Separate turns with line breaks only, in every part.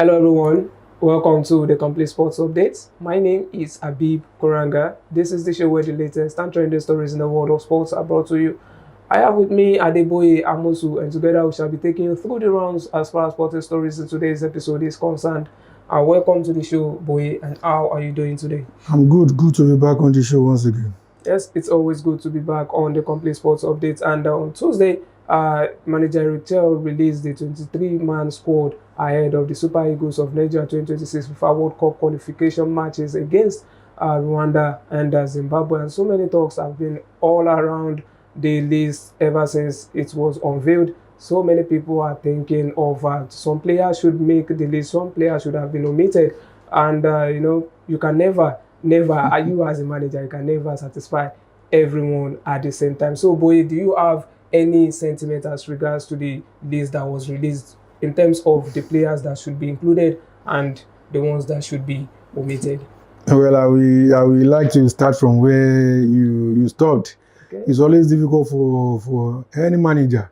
Hello everyone, welcome to the Complete Sports Updates. My name is Abib Kuranga. This is the show where the latest and trending stories in the world of sports are brought to you. I have with me Adeboye Amosu, and together we shall be taking you through the rounds as far as sporting stories in today's episode is concerned. Welcome to the show, Boye, and how are you doing today?
I'm good to be back on the show once again.
Yes, it's always good to be back on the Complete Sports Updates. And on Tuesday, manager Chelle released the 23-man squad ahead of the Super Eagles of Nigeria 2026 FIFA World Cup qualification matches against Rwanda and Zimbabwe. And so many talks have been all around the list ever since it was unveiled. So many people are thinking of some players should make the list, some players should have been omitted. And, you can never, you as a manager, you can never satisfy everyone at the same time. So, Boy, do you have any sentiment as regards to the list that was released in terms of the players that should be included and the ones that should be omitted?
Well, I will like to start from where you stopped. Okay. It's always difficult for any manager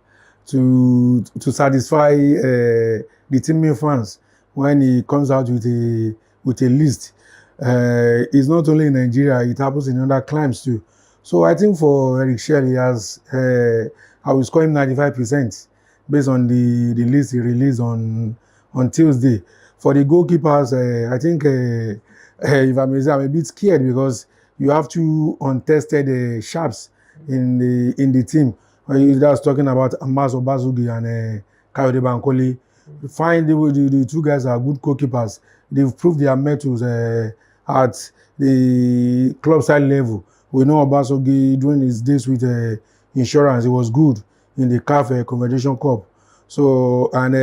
to satisfy the team fans when he comes out with a list. It's not only in Nigeria; it happens in other climes too. So I think for Eric Shelle, he has I will score him 95% based on the list he released on Tuesday. For the goalkeepers, I think if I may say, I'm a bit scared because you have two untested sharps in the team. That's talking about Amazo Bazugi and Kayode Bankole. Find the two guys are good goalkeepers. They've proved their mettle at the club side level. We know Bazugi during his days with Insurance, it was good in the CAF Confederation Cup. So, and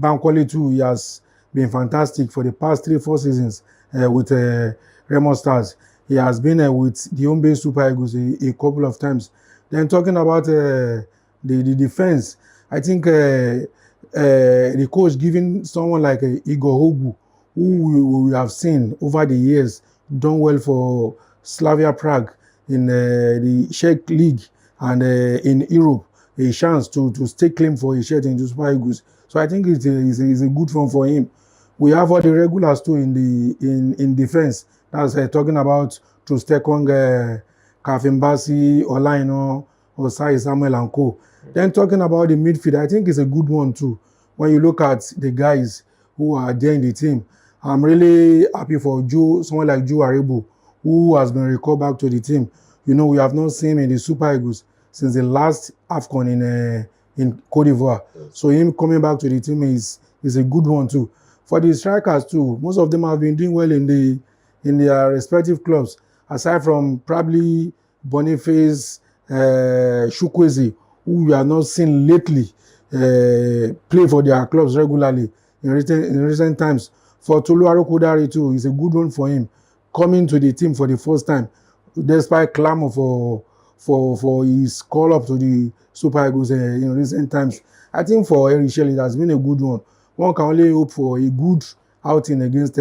Bankole too, he has been fantastic for the past 3-4 seasons with Remo Stars. He has been with the home-based Super Eagles a couple of times. Then talking about the defense, I think the coach giving someone like Igor Hogu, who we have seen over the years done well for Slavia Prague in the Czech League and in Europe, a chance to stake claim for a shirt in the Super Eagles. So I think it's a good one for him. We have all the regulars too in defense. That's talking about Trustekong, Kafimbasi, Olaino, Osai, Samuel and Co. Then talking about the midfield, I think it's a good one too. When you look at the guys who are there in the team, I'm really happy for someone like Joe Aribo, who has been recalled back to the team. You know, we have not seen him in the Super Eagles since the last AFCON in Cote d'Ivoire. Yes. So him coming back to the team is a good one too. For the strikers too, most of them have been doing well in their respective clubs, aside from probably Boniface, Chukwueze, who we have not seen lately play for their clubs regularly in recent times. For Tolu Arokodare too, is a good one for him, coming to the team for the first time, despite clamor for his call up to the Super Eagles in recent times. I think for Eric Shelle, it has been a good one. One can only hope for a good outing against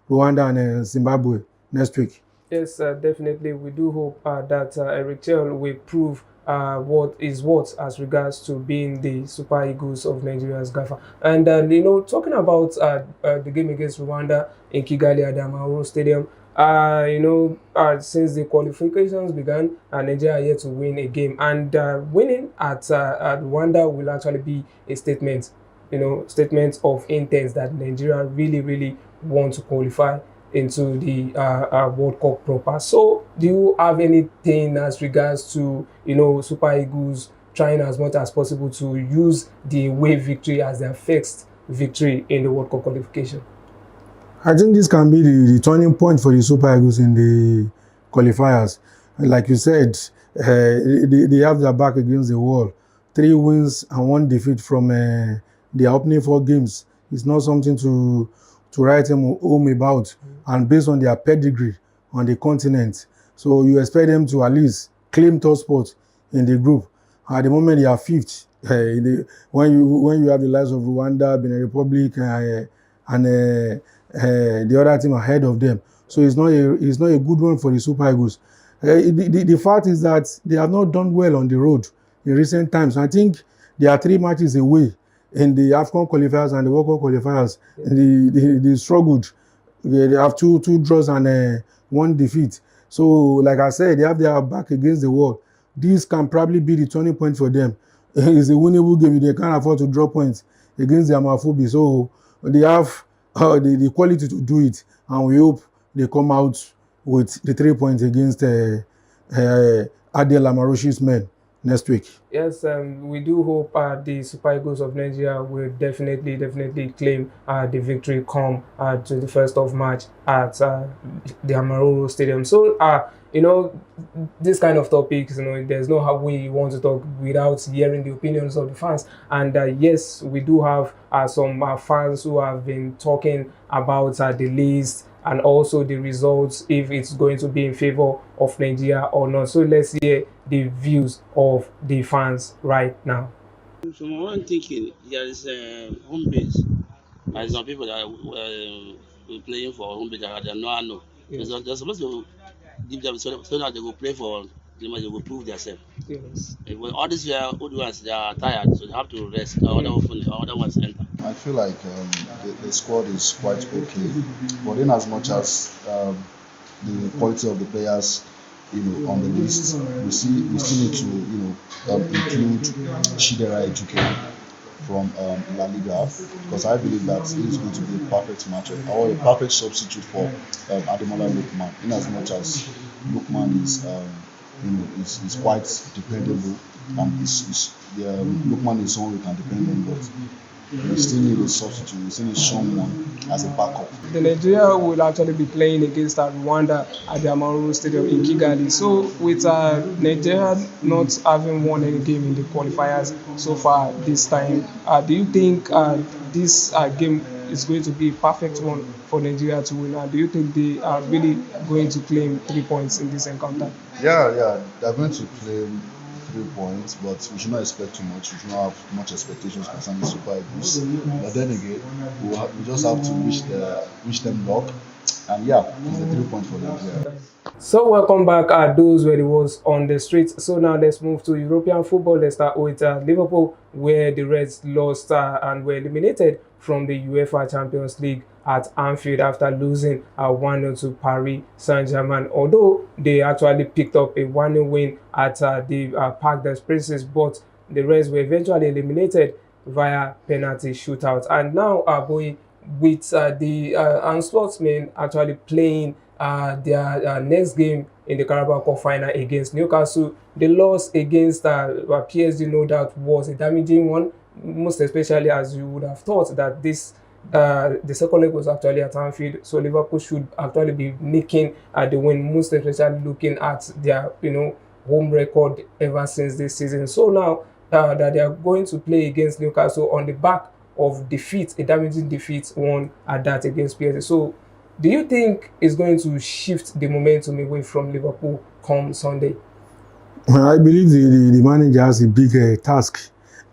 Rwanda and Zimbabwe next week.
Yes, definitely. We do hope that Eric Chelle will prove what is what as regards to being the Super Eagles of Nigeria's gaffer. And, talking about the game against Rwanda in Kigali at the Amahoro Stadium, since the qualifications began, Nigeria are yet to win a game. And winning at Rwanda will actually be a statement of intent that Nigeria really, really want to qualify into the World Cup proper. So, do you have anything as regards to, Super Eagles trying as much as possible to use the away victory as their first victory in the World Cup qualification?
I think this can be the turning point for the Super Eagles in the qualifiers. Like you said, they have their back against the wall. 3 wins and 1 defeat from their opening 4 games. It's not something to write home about. And based on their pedigree on the continent, so you expect them to at least claim top spot in the group. At the moment, they are 5th. When you have the likes of Rwanda, Benin Republic, and the other team ahead of them, so it's not a good one for the Super Eagles. The fact is that they have not done well on the road in recent times. I think they are 3 matches away in the AFCON qualifiers and the World Cup qualifiers. They struggled. They have two draws and 1 defeat. So, like I said, they have their back against the wall. This can probably be the turning point for them. It's a winnable game. They can't afford to draw points against the Amafubi. So, they have the quality to do it. And we hope they come out with the 3 points against Adel Amaroshi's men next week.
Yes, we do hope the Super Eagles of Nigeria will definitely claim the victory come to the 1st of March at the Amaroro Stadium. So, you know, this kind of topics, you know, there's no how we want to talk without hearing the opinions of the fans. And yes, we do have some fans who have been talking about the list and also the results, if it's going to be in favor of Nigeria or not. So let's hear the views of the fans right now.
From what I'm thinking, there is home base. There's some people that are playing for home base that they know.
Yes.
They're supposed to give them so that they will play for they will prove themselves.
Yes.
All these old ones, they are tired, so they have to rest. Other ones enter.
I feel like the squad is quite okay, but in as much as the quality of the players, on the list, we still need to, include Chidera Ejuke from La Liga, because I believe that he is going to be a perfect matchup or a perfect substitute for Ademola Lookman. In as much as Lookman is quite dependable, and Lookman is someone we can depend on, but we still need a substitute. We still need someone as a backup.
The Nigeria will actually be playing against Rwanda at the Amaroro Stadium in Kigali. So with Nigeria not having won any game in the qualifiers so far this time, do you think this game is going to be a perfect one for Nigeria to win? Do you think they are really going to claim 3 points in this encounter?
Yeah, they're going to claim 3 points, but we should not expect too much. We should not have much expectations concerning Super Eagles. But then again, we just have to wish them luck. And yeah, it's a 3 point for Nigeria.
So welcome back. Those were the words on the streets. So now let's move to European football. Let's start with Liverpool, where the Reds lost and were eliminated from the UEFA Champions League at Anfield after losing 1-0 to Paris Saint-Germain. Although they actually picked up a 1-0 win at the Parc des Princes, but the Reds were eventually eliminated via penalty shootout. And now, boy, with the Osimhen actually playing their next game in the Carabao Cup final against Newcastle, the loss against PSG, no doubt, was a damaging one, most especially as you would have thought that this the second leg was actually at Anfield, so Liverpool should actually be nicking the win, most especially looking at their home record ever since this season. So now that they are going to play against Newcastle on the back of defeat, a damaging defeat, one at that against PSG. So do you think it's going to shift the momentum away from Liverpool come Sunday?
Well, I believe the manager has a big task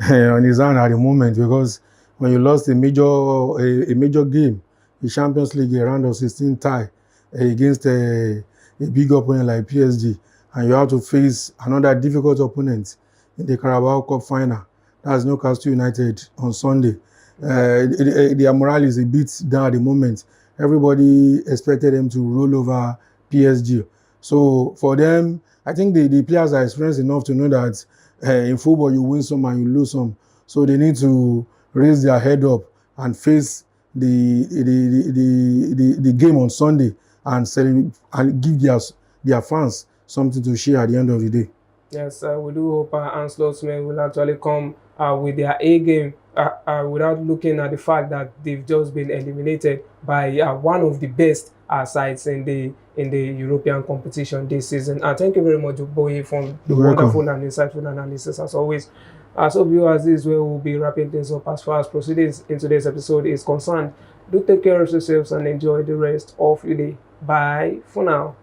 on his hand at the moment, because when you lost a major game, the Champions League, a round of 16 tie against a big opponent like PSG, and you have to face another difficult opponent in the Carabao Cup final, that's Newcastle United on Sunday. Their morale is a bit down at the moment. Everybody expected them to roll over PSG. So for them, I think the players are experienced enough to know that in football you win some and you lose some. So they need to raise their head up and face the game on Sunday and give their fans something to share at the end of the day.
Yes, we do hope Osimhen will actually come with their A game without looking at the fact that they've just been eliminated by one of the best sides in the European competition this season. Thank you very much, Boye, for the wonderful and insightful analysis as always. So viewers, this is where we'll be wrapping things up as far as proceedings in today's episode is concerned. Do take care of yourselves and enjoy the rest of your day. Bye for now.